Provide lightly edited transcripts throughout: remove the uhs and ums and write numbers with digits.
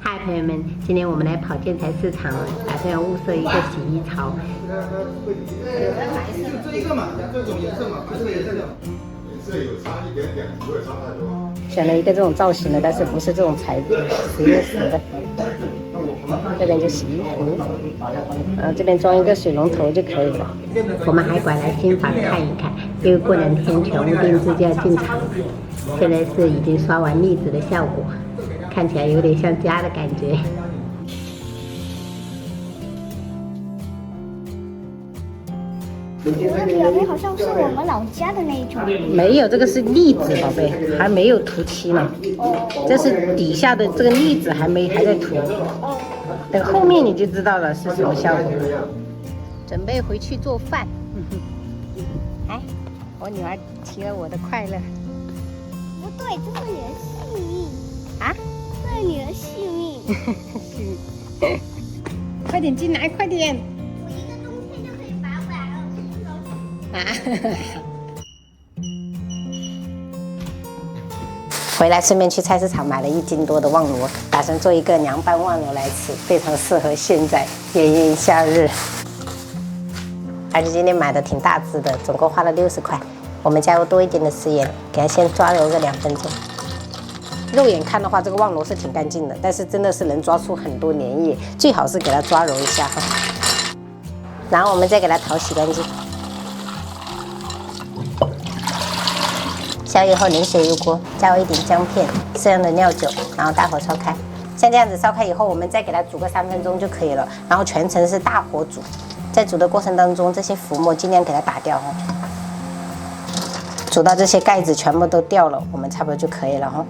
嗨，朋友们，今天我们来跑建材市场，打算要物色一个洗衣槽。就这一个嘛，这种颜色嘛，这个颜色。颜色有差一点点，不会差太多。选了一个这种造型的，但是不是这种材质，10x10的。这边就洗衣服，然后这边装一个水龙头就可以了。我们还拐来新房看一看，因为过两天全屋定制就要进场了。现在是已经刷完腻子的效果，看起来有点像家的感觉。我的表妹好像是我们老家的那一种。没有，这个是腻子，宝贝，还没有涂漆呢。这是底下的这个腻子还在涂。等后面你就知道了是什么效果了。准备回去做饭。哎，我女儿提了我的快乐。不对，这是你的性命啊？这是你的性命。快点进来，快点！我一个冬天就可以把碗让啊！回来顺便去菜市场买了1斤多的旺螺，打算做一个凉拌旺螺来吃，非常适合现在炎炎夏日。而且今天买的挺大只的，总共花了60块。我们加入多一点的食盐，给它先抓揉个2分钟。肉眼看的话，这个旺螺是挺干净的，但是真的是能抓出很多粘液，最好是给它抓揉一下哈。然后我们再给它淘洗干净。烧油后，冷水入锅，加入一点姜片、适量的料酒，然后大火烧开。像这样子烧开以后，我们再给它煮个3分钟就可以了。然后全程是大火煮，在煮的过程当中，这些浮沫尽量给它打掉哦。煮到这些盖子全部都掉了，我们差不多就可以了哈。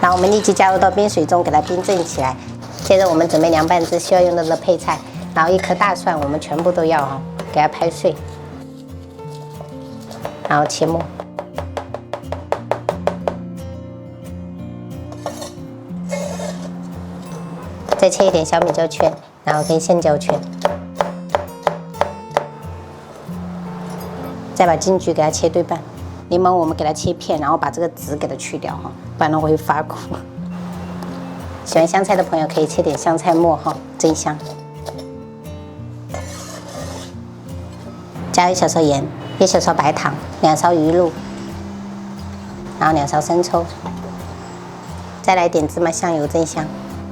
然后我们立即加入到冰水中，给它冰镇起来。接着我们准备凉拌汁需要用到的配菜，然后1颗大蒜，我们全部都要哈，给它拍碎，然后切末。再切一点小米椒圈，然后跟线椒圈，再把金桔给它切对半，柠檬我们给它切片，然后把这个籽给它去掉哈，不然它会发苦。喜欢香菜的朋友可以切点香菜末哈，增香。加1小勺盐，1小勺白糖，2勺鱼露，然后2勺生抽，再来点芝麻香油增香。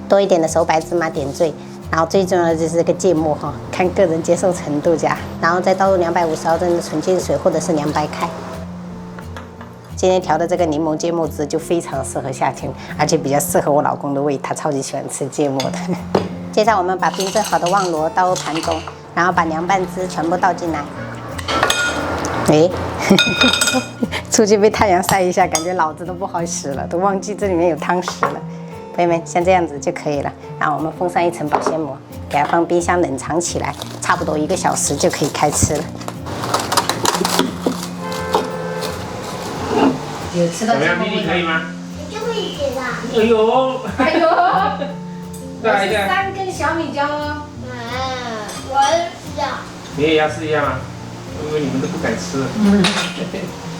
多一点的熟白芝麻点缀，然后最重要的就是这个芥末哈，看个人接受程度加，然后再倒入250毫升的纯净水或者是凉白开。今天调的这个柠檬芥末汁就非常适合夏天，而且比较适合我老公的胃，他超级喜欢吃芥末的。接着我们把冰镇好的旺螺倒入盘中，然后把凉拌汁全部倒进来。哎，出去被太阳晒一下，感觉脑子都不好使了，都忘记这里面有汤匙了。朋友们，像这样子就可以了。然后我们封上1层保鲜膜，给它放冰箱冷藏起来，差不多1个小时就可以开吃了。有吃到这个味道可以吗？你就会写的。哎呦，哎呦，再来一个。3根小米椒哦。我知道。你也要试一下吗？因为你们都不敢吃。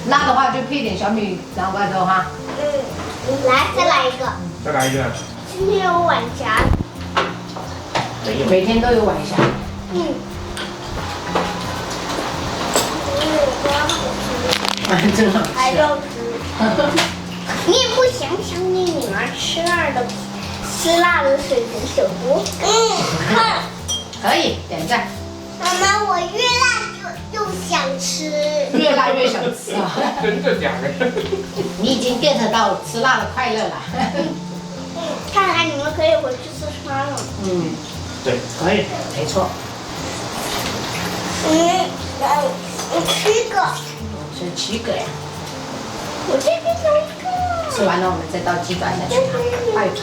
辣的话就配点小米凉白粥哈。来，再来一个。再来一个。今天有晚霞。没有。每天都有晚霞。真好吃。还肉吃。你也不想想你女儿吃辣的水煮小锅？看。可以点赞。妈妈，我越辣就想吃。越辣越想吃啊！真的假的？你已经 get 到吃辣的快乐了。看来你们可以回去吃川了。对，可以，没错。7个。吃7个呀。我这边有1个。吃完了我们再倒鸡爪下去泡一泡。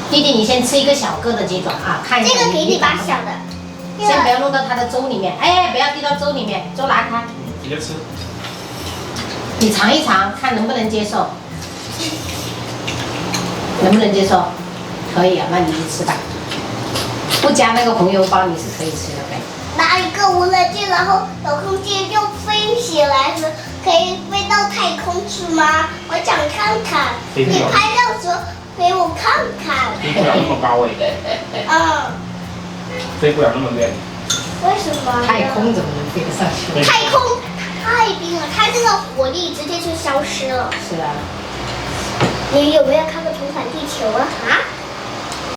弟弟，你先吃1个小个的鸡爪啊，看一下。这个给你吧，小的。先不要弄到它的粥里面，哎，不要滴到粥里面，粥拿开。直接吃。你尝一尝，看能不能接受。能不能接受？可以啊，那你就吃吧。不加那个红油包你是可以吃的呗。拿一个无人机，然后有空气就飞起来时，可以飞到太空去吗？我想看看。你拍照时看。飞不了那么高哎，嗯，飞不了那么远。为什么？太空怎么能飞得上去？太空太冰了，它这个火力直接就消失了。是啊。你有没有看过《重返地球》啊？啊？